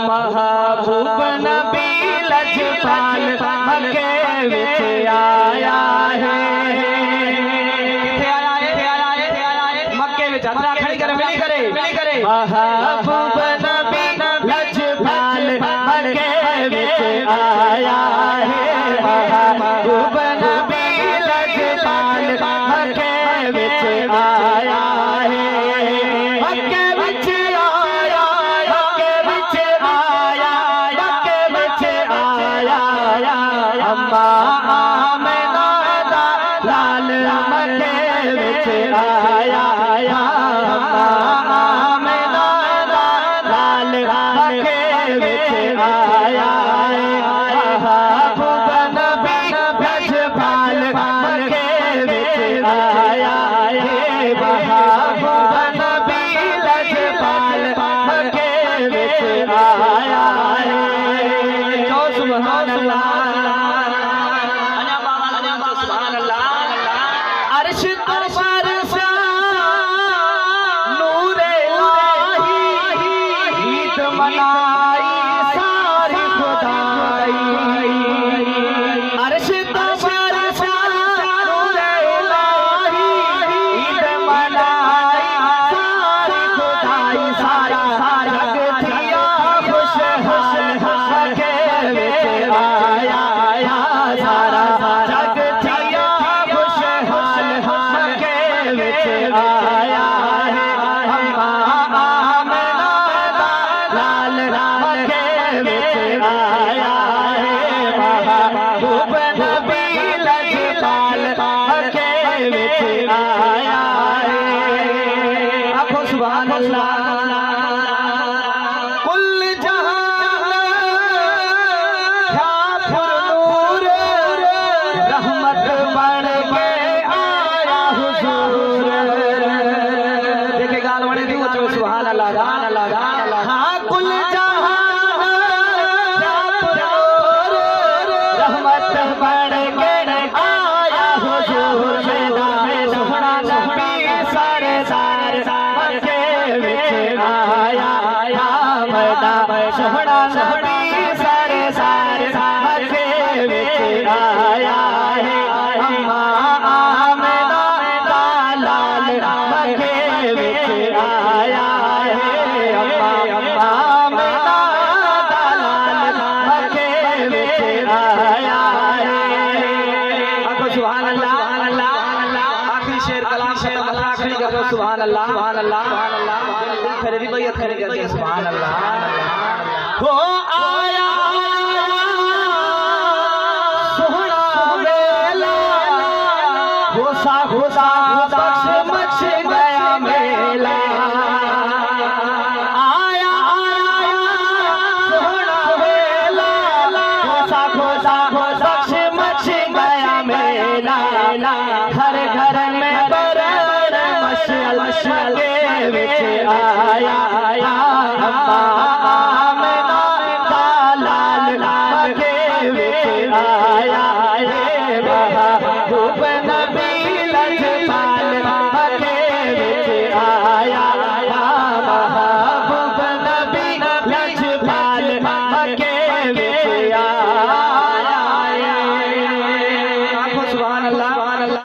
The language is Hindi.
महबूब नबी लजपाल मक्के विच आया है। मक्के विच हथरा खड़ी करे मिली करे महबूब नबी लजपाल मक्के विच आया है। महबूब नबी लजपाल मक्के विच आया है। मक्के विच अम्मा आमिना दा लाल मक्के विच आया। अम्मा आमिना दा लाल मक्के विच आया। महबूब नबी लजपाल मक्के विच आया। महबूब नबी लजपाल मक्के विच आया। सुभान अल्लाह। अर्श पर नूरे इलाही ईद मनाई सारी खुदाई। अर्श पर नूरे इलाही ईद मनाई सारी खुदाई। सारा जग थिया खुशहाल मक्के विच आया। सारा जग थिया खुशहाल मक्के विच आया है। अम्मा आमिना दा लाल मक्के विच आया है। महबूब नबी लजपाल मक्के विच आया है। आखो सुभान अल्लाह। हाँ कुल जहान रहमत बन के आया हुजूर। सोहना नबी सरदार मक्के विच आया। सोहना नबी सरदार मक्के विच आया है। अम्मा आमिना दा लाल मक्के विच आया। आखिरी शेर कलाम खत्म। खड़ी कर दो सुभान अल्लाह सुभान अल्लाह सुभान अल्लाह। खरीदी भैया खड़ी कर दिया सुभान अल्लाह। हो आया सोहना मेला खुदा खुदा बख्श मच गया मेला। आया सोहना मेला खुदा खुदा बख्श मच गया मेला। घर घर में बरर मशाल मक्के विच आया। अम्मा